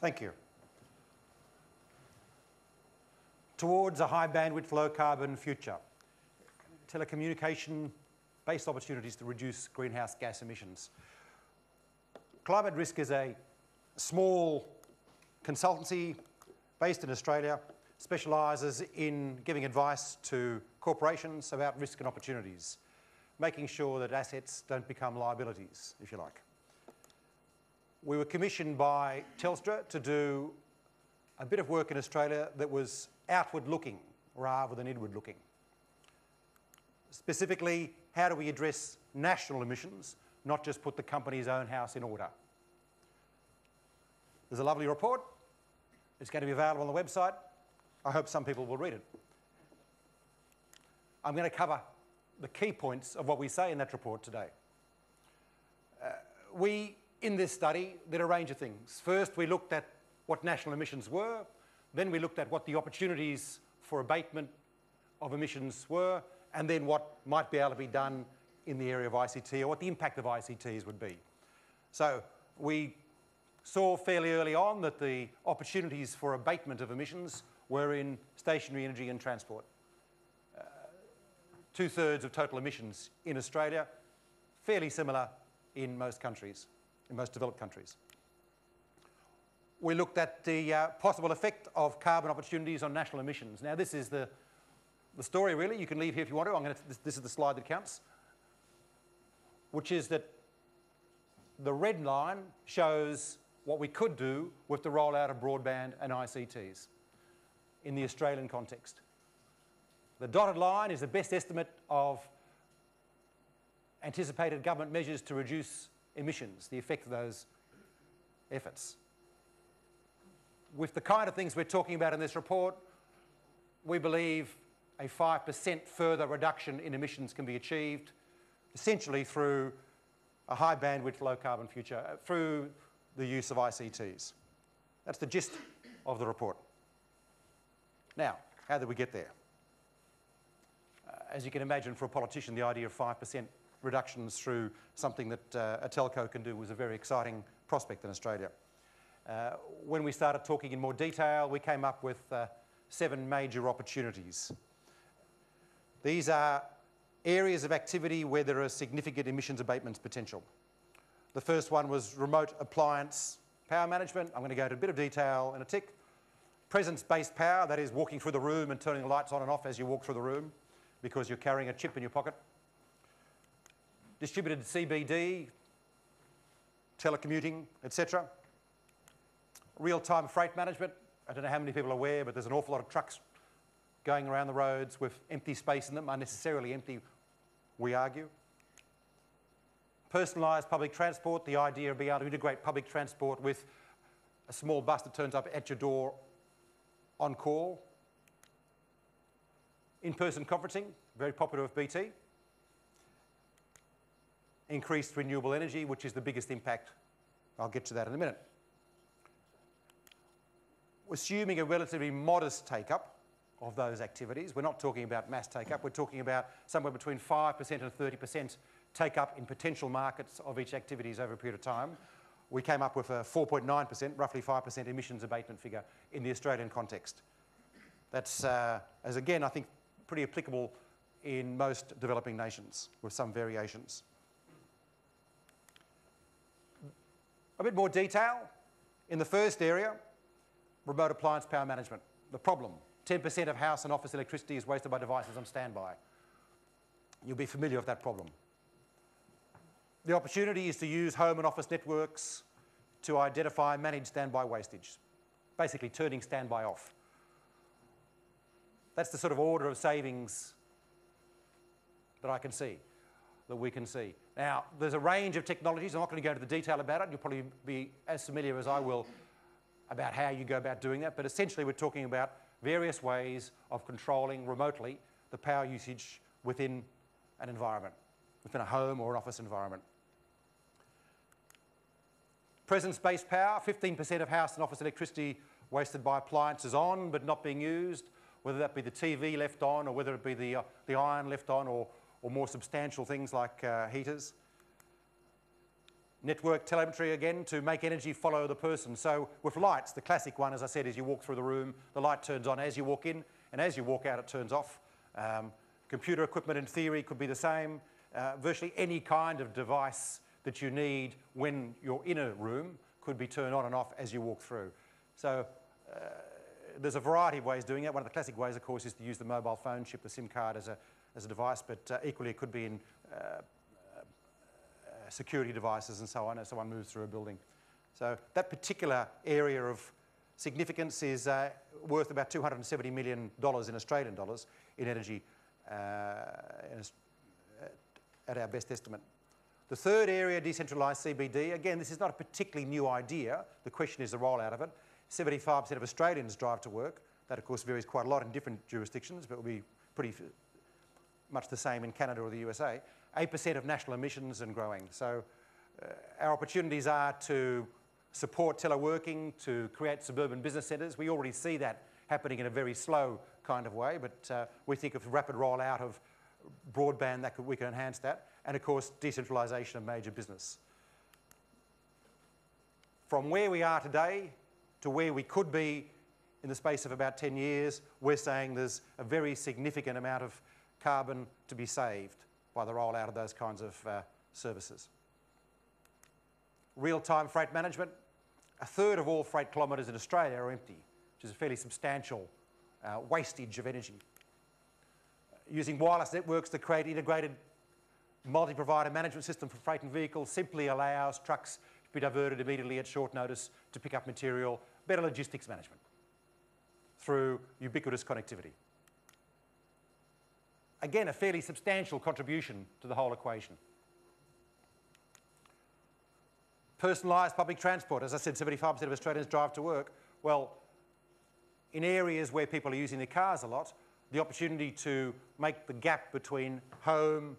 Thank you. Towards a high bandwidth, low carbon future. Telecommunication-based opportunities to reduce greenhouse gas emissions. Climate Risk is a small consultancy based in Australia, specialises in giving advice to corporations about risk and opportunities, making sure that assets don't become liabilities, if you like. We were commissioned by Telstra to do a bit of work in Australia that was outward-looking rather than inward-looking. Specifically, how do we address national emissions, not just put the company's own house in order? There's a lovely report. It's going to be available on the website. I hope some people will read it. I'm going to cover the key points of what we say in that report today. We, in this study, did a range of things. First, we looked at what national emissions were. Then we looked at what the opportunities for abatement of emissions were, and then what might be able to be done in the area of ICT, or what the impact of ICTs would be. So we saw fairly early on that the opportunities for abatement of emissions were in stationary energy and transport. 2/3 of total emissions in Australia, fairly similar in most countries, in most developed countries. We looked at the possible effect of carbon opportunities on national emissions. Now, this is the story, really. You can leave here if you want to. This is the slide that counts, which is that the red line shows what we could do with the rollout of broadband and ICTs in the Australian context. The dotted line is the best estimate of anticipated government measures to reduce emissions, the effect of those efforts. With the kind of things we're talking about in this report, we believe a 5% further reduction in emissions can be achieved, essentially through a high bandwidth, low carbon future, through the use of ICTs. That's the gist of the report. Now, how did we get there? As you can imagine, for a politician, the idea of 5% reductions through something that a telco can do was a very exciting prospect in Australia. When we started talking in more detail, we came up with 7 major opportunities. These are areas of activity where there are significant emissions abatements potential. The first one was remote appliance power management. I'm going to go into a bit of detail in a tick. Presence-based power, that is walking through the room and turning the lights on and off as you walk through the room because you're carrying a chip in your pocket. Distributed CBD, telecommuting, etc. Real-time freight management. I don't know how many people are aware, but there's an awful lot of trucks going around the roads with empty space in them, unnecessarily empty, we argue. Personalised public transport, the idea of being able to integrate public transport with a small bus that turns up at your door on call. In-person conferencing, very popular with BT. Increased renewable energy, which is the biggest impact. I'll get to that in a minute. Assuming a relatively modest take-up of those activities, we're not talking about mass take-up, we're talking about somewhere between 5% and 30% take-up in potential markets of each activities over a period of time. We came up with a 4.9%, roughly 5% emissions abatement figure in the Australian context. That's, as again, I think pretty applicable in most developing nations with some variations. A bit more detail. In the first area, remote appliance power management. The problem, 10% of house and office electricity is wasted by devices on standby. You'll be familiar with that problem. The opportunity is to use home and office networks to identify and manage standby wastage, basically turning standby off. That's the sort of order of savings that I can see, that we can see. Now, there's a range of technologies. I'm not going to go into the detail about it. You'll probably be as familiar as I will about how you go about doing that. But essentially, we're talking about various ways of controlling remotely the power usage within an environment, within a home or an office environment. Presence-based power, 15% of house and office electricity wasted by appliances on but not being used, whether that be the TV left on or whether it be the iron left on or more substantial things like heaters. Network telemetry again to make energy follow the person. So with lights, the classic one, as I said, is you walk through the room, the light turns on as you walk in, and as you walk out it turns off. Computer equipment in theory could be the same. Virtually any kind of device that you need when you're in a room could be turned on and off as you walk through. So there's a variety of ways of doing it. One of the classic ways, of course, is to use the mobile phone chip, the SIM card as a device, but equally it could be in security devices and so on as someone moves through a building. So that particular area of significance is worth about $270 million in Australian dollars in energy at our best estimate. The third area, decentralised CBD, again, this is not a particularly new idea. The question is the rollout of it. 75% of Australians drive to work. That, of course, varies quite a lot in different jurisdictions, but will be pretty much the same in Canada or the USA. 8% of national emissions and growing. So our opportunities are to support teleworking, to create suburban business centres. We already see that happening in a very slow kind of way, but we think of rapid rollout of broadband we can enhance that, and of course decentralisation of major business. From where we are today to where we could be in the space of about 10 years, we're saying there's a very significant amount of carbon to be saved by the rollout of those kinds of services. Real-time freight management. A third of all freight kilometres in Australia are empty, which is a fairly substantial wastage of energy. Using wireless networks to create integrated multi-provider management system for freight and vehicles simply allows trucks to be diverted immediately at short notice to pick up material. Better logistics management through ubiquitous connectivity. Again, a fairly substantial contribution to the whole equation. Personalised public transport. As I said, 75% of Australians drive to work. Well, in areas where people are using their cars a lot, the opportunity to make the gap between home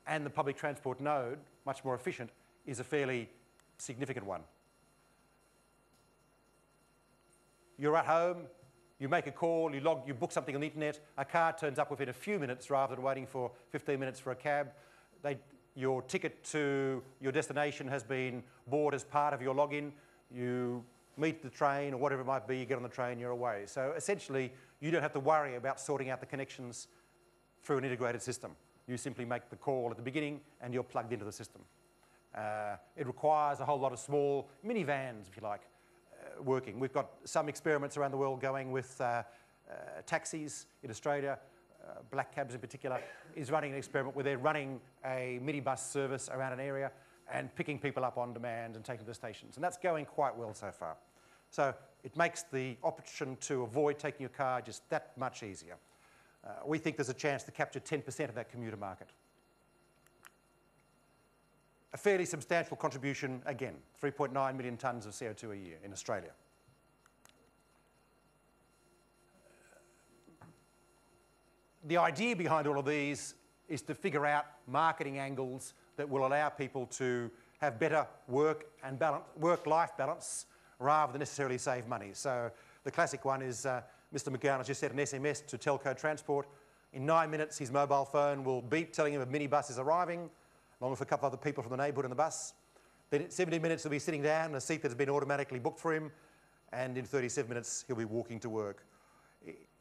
and the public transport node much more efficient is a fairly significant one. You're at home, you make a call, you book something on the internet, a car turns up within a few minutes rather than waiting for 15 minutes for a cab. Your ticket to your destination has been bought as part of your login. You meet the train or whatever it might be, you get on the train, you're away. So essentially, you don't have to worry about sorting out the connections through an integrated system. You simply make the call at the beginning and you're plugged into the system. It requires a whole lot of small minivans, if you like, working. We've got some experiments around the world going with taxis in Australia. Black Cabs in particular is running an experiment where they're running a minibus service around an area and picking people up on demand and taking them to stations. And that's going quite well so far. So it makes the option to avoid taking your car just that much easier. We think there's a chance to capture 10% of that commuter market. A fairly substantial contribution, again, 3.9 million tonnes of CO2 a year in Australia. The idea behind all of these is to figure out marketing angles that will allow people to have better work-life balance rather than necessarily save money. So the classic one is Mr. McGowan has just sent an SMS to Telco Transport. In 9 minutes, his mobile phone will beep telling him a minibus is arriving, along with a couple of other people from the neighbourhood in the bus. Then in 70 minutes, he'll be sitting down in a seat that has been automatically booked for him, and in 37 minutes, he'll be walking to work.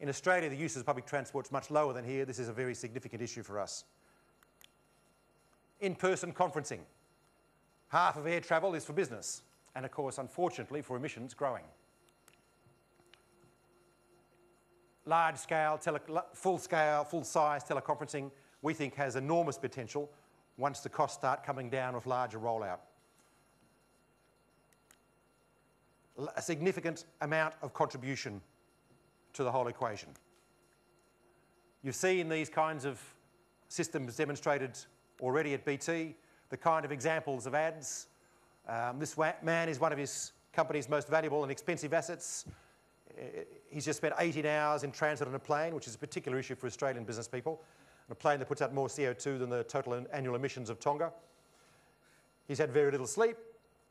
In Australia, the use of public transport is much lower than here. This is a very significant issue for us. In-person conferencing. Half of air travel is for business, and of course, unfortunately, for emissions growing. Large-scale, full-size teleconferencing, we think has enormous potential once the costs start coming down with larger rollout. A significant amount of contribution to the whole equation. You've seen these kinds of systems demonstrated already at BT, the kind of examples of ads. This man is one of his company's most valuable and expensive assets. He's just spent 18 hours in transit on a plane, which is a particular issue for Australian business people, on a plane that puts out more CO2 than the total annual emissions of Tonga. He's had very little sleep.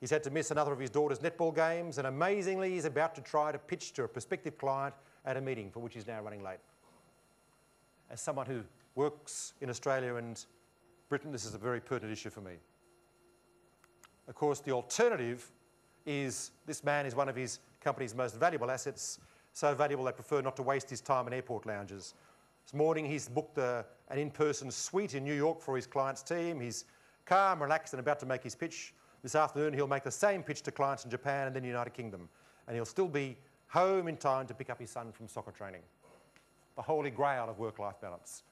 He's had to miss another of his daughter's netball games, and amazingly, he's about to try to pitch to a prospective client at a meeting for which he's now running late. As someone who works in Australia and Britain, this is a very pertinent issue for me. Of course, the alternative is this man is one of his company's most valuable assets, so valuable they prefer not to waste his time in airport lounges. This morning he's booked an in-person suite in New York for his client's team. He's calm, relaxed and about to make his pitch. This afternoon he'll make the same pitch to clients in Japan and then the United Kingdom. And he'll still be home in time to pick up his son from soccer training. The holy grail of work-life balance.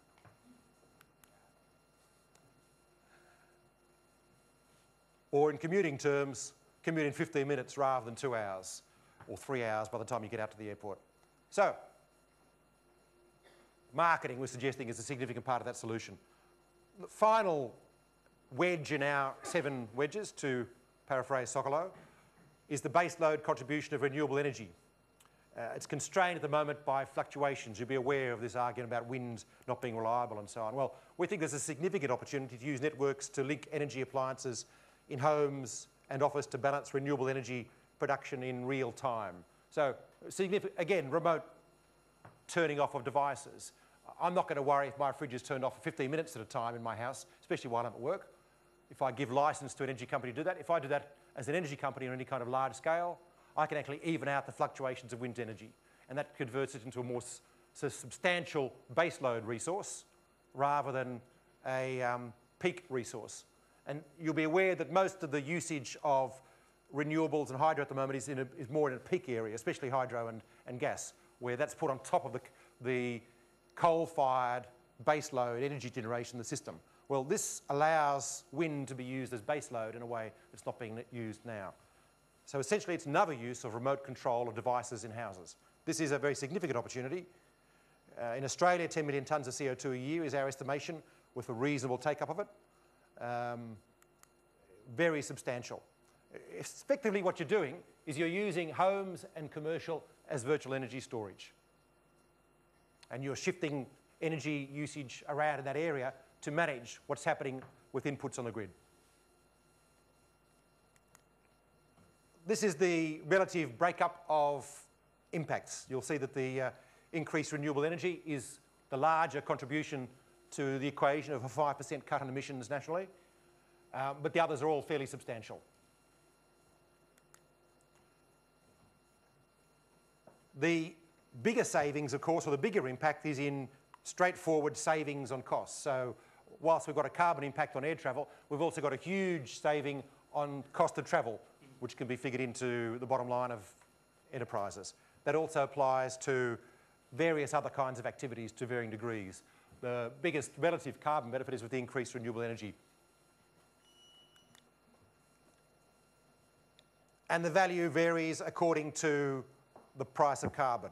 Or in commuting terms, commute in 15 minutes rather than 2 hours or 3 hours by the time you get out to the airport. So, marketing, we're suggesting, is a significant part of that solution. The final wedge in our 7 wedges, to paraphrase Sokolow, is the baseload contribution of renewable energy. It's constrained at the moment by fluctuations. You'll be aware of this argument about wind not being reliable and so on. Well, we think there's a significant opportunity to use networks to link energy appliances in homes and office to balance renewable energy production in real time. So, again, remote turning off of devices. I'm not going to worry if my fridge is turned off for 15 minutes at a time in my house, especially while I'm at work. If I give license to an energy company to do that, if I do that as an energy company on any kind of large scale, I can actually even out the fluctuations of wind energy. And that converts it into a more substantial baseload resource rather than a peak resource. And you'll be aware that most of the usage of renewables and hydro at the moment is more in a peak area, especially hydro and gas, where that's put on top of the coal-fired baseload energy generation in the system. Well, this allows wind to be used as baseload in a way that's not being used now. So essentially, it's another use of remote control of devices in houses. This is a very significant opportunity. In Australia, 10 million tonnes of CO2 a year is our estimation, with a reasonable take-up of it. Very substantial. Effectively, what you're doing is you're using homes and commercial as virtual energy storage. And you're shifting energy usage around in that area to manage what's happening with inputs on the grid. This is the relative breakup of impacts. You'll see that the increased renewable energy is the larger contribution to the equation of a 5% cut in emissions nationally, but the others are all fairly substantial. The bigger savings, of course, or the bigger impact is in straightforward savings on costs. So whilst we've got a carbon impact on air travel, we've also got a huge saving on cost of travel, which can be figured into the bottom line of enterprises. That also applies to various other kinds of activities to varying degrees. The biggest relative carbon benefit is with the increased renewable energy. And the value varies according to the price of carbon.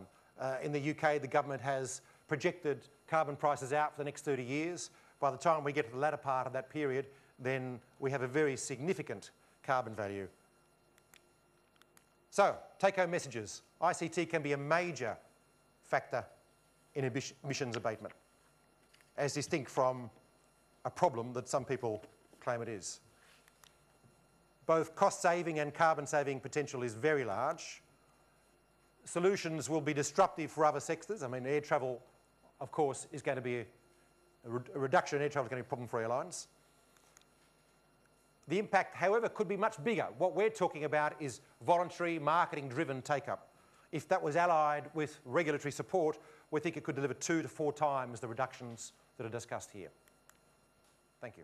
In the UK, the government has projected carbon prices out for the next 30 years. By the time we get to the latter part of that period, then we have a very significant carbon value. So, take-home messages. ICT can be a major factor in emissions abatement, as distinct from a problem that some people claim it is. Both cost-saving and carbon-saving potential is very large. Solutions will be disruptive for other sectors. I mean, air travel, of course, is going to be a reduction in air travel is going to be a problem for airlines. The impact, however, could be much bigger. What we're talking about is voluntary, marketing-driven take-up. If that was allied with regulatory support, we think it could deliver 2 to 4 times the reductions that are discussed here. Thank you.